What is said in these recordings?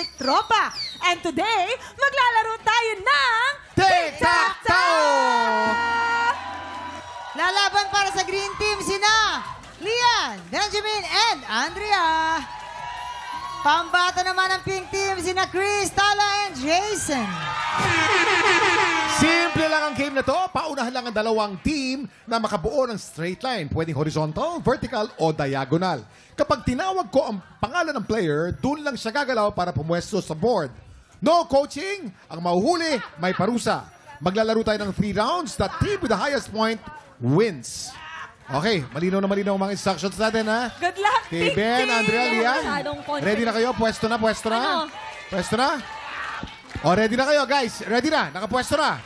Romantic Tropa. And today, maglalaro tayo ng Tic-Tac-Toe! Lalaban para sa Green Team sina Lian, Benjamin, and Andrea. Pambato naman ng Pink Team sina Chris, Tala, and Jason. Simple lang ang game na to. Paunahan lang ang dalawang team na makabuo ng straight line. Pwedeng horizontal, vertical, o diagonal. Kapag tinawag ko ang pangalan ng player, dun lang siya gagalaw para pumwesto sa board. No coaching. Ang mahuhuli, may parusa. Maglalaro tayo ng 3 rounds. The team with the highest point wins. Okay, malinaw na malinaw ang mga instructions natin, ha? Good luck, Okay, Pink Ben, Team! Andrea, Lian. Ready na kayo? Pwesto na, pwesto na? Ano? Pwesto na? O, ready na kayo, guys. Ready na, nakapwesto na.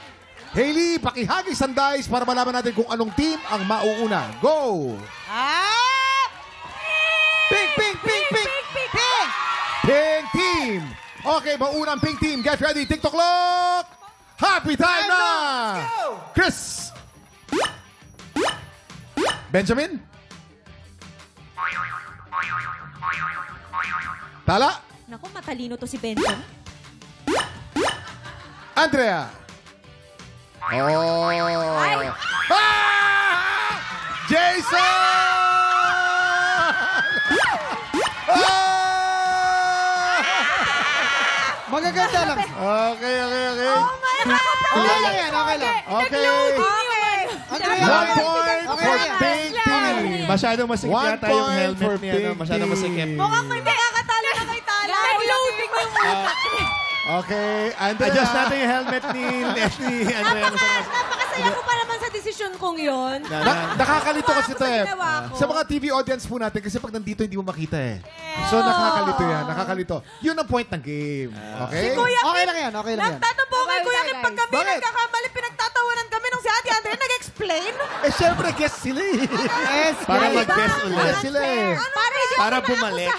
Hailey, pakihagis ang dice para malaman natin kung anong team ang mauuna. Go! Ah! Pink, pink, pink, pink! Pink! Pink team! Okay, mauna ang pink team. Get ready, TikTok clock! Happy time na! Chris! Benjamin? Tala? Naku, matalino to si Benjamin. Andrea? Oh! Ay! Ah! Jason! Ah! Magaganda lang. Okay. Oh my God! Okay lang yan, okay lang. Okay. Andrea, 1 point okay for lang. pink team. Masyadong masikip 1 yata yung point helmet for niya. No? pink Masyadong team. masikip. Mukhang may makakatalo na kay Tala. Nag-loading mo yung utak. Okay, Andrea. Adjust natin yung helmet ni Andrea. Napakasaya ko pa naman sa desisyon kong yon. Nakakalito kasi ito eh. Ginawa ko. Sa mga TV audience po natin, kasi pag nandito hindi mo makita eh. So nakakalito yan, nakakalito. Yun ang point ng game. Okay? Kuya Okay Kim, lang yan, okay lang yan. nagtatampo kay Kuya Kim pag kami Bakit? nagkakamali, pinagtatawanan kami nung si Ate Andrea nag-explain. Eh, syempre, guest sila eh. Yes, Para guys. mag-guess ulit. Guest sila eh. Para bumalik.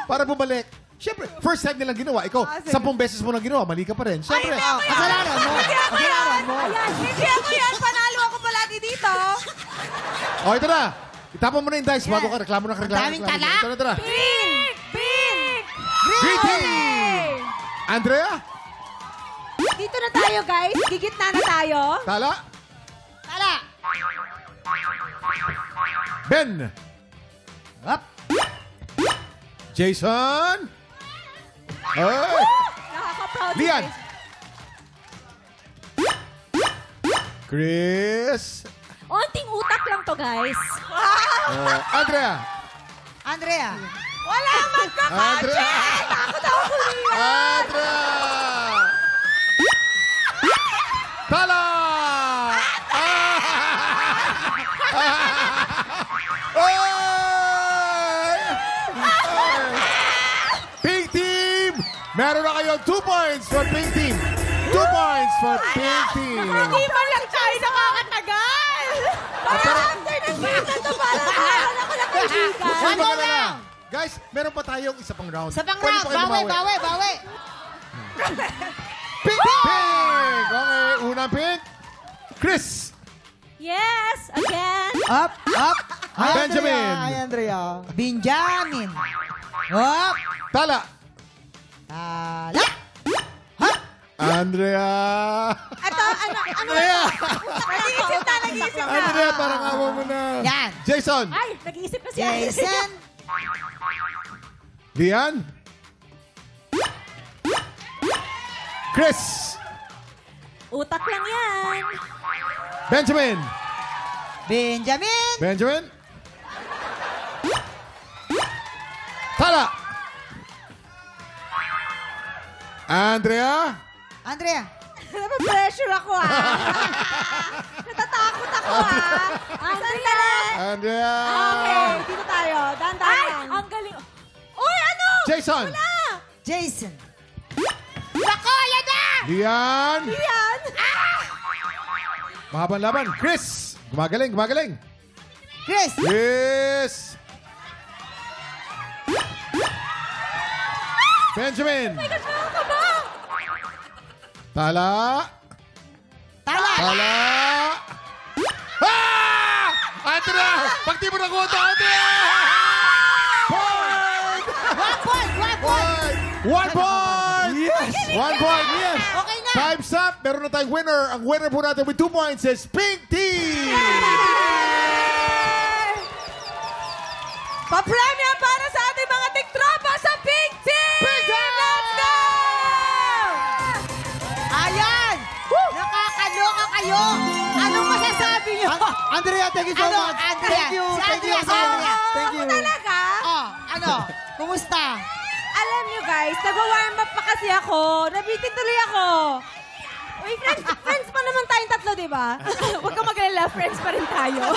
Para bumalik. Syempre, first time nilang ginawa. Ikaw, 10 beses mo nang ginawa, mali ka pa rin. Syempre. Kasalanan mo. Kasalanan mo. Ayan, hindi ako yan. Panalo ako palagi dito. O, ito na. Itapon mo na yung dice bago ka reklamo na reklamo. Daming tala. Ito na. Pink! Pink! Green team! Andrea? Dito na tayo, guys. Gigitna na tayo. Tala? Tala. Ben? Up. Jason? Hey! Nakaka-proud. si Lian? Jason. Chris? Onting utak lang to, guys. Andrea? Andrea. Wala magkakatch! Andrea! Takot ako kulihan. Andrea! Tala! Pink team! Meron na kayo 2 points for pink team. 2 points for pink team. Hindi man lang tayo nakakatagal. Para after ng game na to, para meron ako na kaibigan. Huwag magalala. Guys, meron pa tayong isa pang round. Sa pang Pwede round. pa kayo Bawi, bumawi. bawi. Pink! Pink! Okay, unang pink. Chris! Yes, again. Up. Hi, Benjamin. Andrea. Hi, Andrea. Benjamin. Up. Tala! Tala. Andrea! Ito, ano? Nag-iisip na. Andrea, parang awa mo na. Yan. Jason! Ay, nag-iisip na si Ate. Jason. Lian? Chris! Utak lang yan. Benjamin! Benjamin. Benjamin? Tala! Andrea? Andrea. Napapressure ako, Natatakot ako, Sandali. Andrea! Okay, dito tayo. Dahan-dahan. Ang galing. Uy, ano? Jason! Jason. Nako, yan na! Lian! Yan. Mahabang laban. Chris! Gumagaling. Chris. Chris! Benjamin! Tala! Tala. Tala! Ah! Andrea! Pag di mo nakuha ito, Andrea! Point! One point. Point! 1 point! Yes! 1 point, yes! Okay na. Time's up. Meron na tayong winner. Ang winner po natin with 2 points is Pink Team! Pa-premium para sa ating mga tiktropa sa Pink Team! Pink Team! Let's go! Ayan! Nakakaloka kayo! Anong masasabi niyo? Andrea, thank you so Ano, much. Andrea? Thank you. Si Thank you. Andrea, si Andrea. Thank you. Ako talaga? Oh, ano? Kumusta? Alam nyo guys, nag-warm up pa kasi ako. Nabitin tuloy ako. Uy, friends pa naman tayong tatlo, di ba? Huwag ka mag-alala, friends pa rin tayo.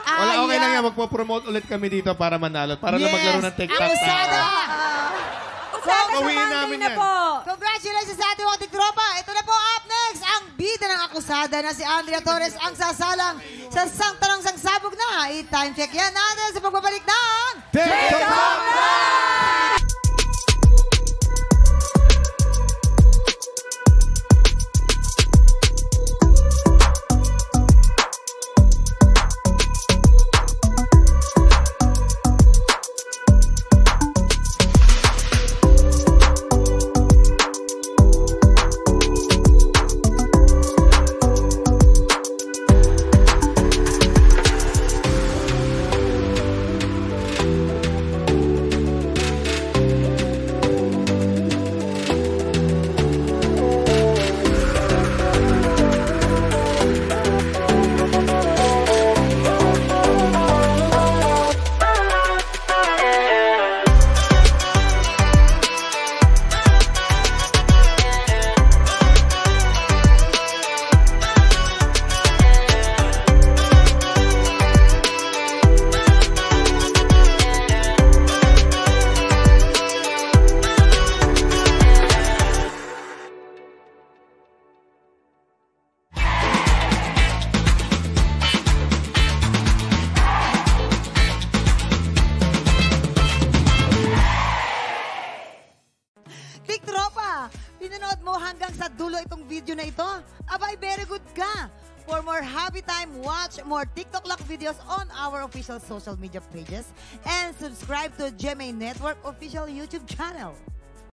Wala, okay lang yan. Magpo-promote ulit kami dito para manalo. Para na maglaro ng TikTok. Akusada! Usada sa Gawin Monday namin na yan. po. Congratulations sa ating mga tiktropa. Ito na po up next, ang bida ng akusada na si Andrea Torres ang sasalang sa tanong sangsabog na. I-time check yan natin sa pagbabalik ng TikTok! Tiktropa, pinanood mo hanggang sa dulo itong video na ito? Abay, very good ka! For more happy time, watch more TikTok Lock videos on our official social media pages and subscribe to GMA Network official YouTube channel.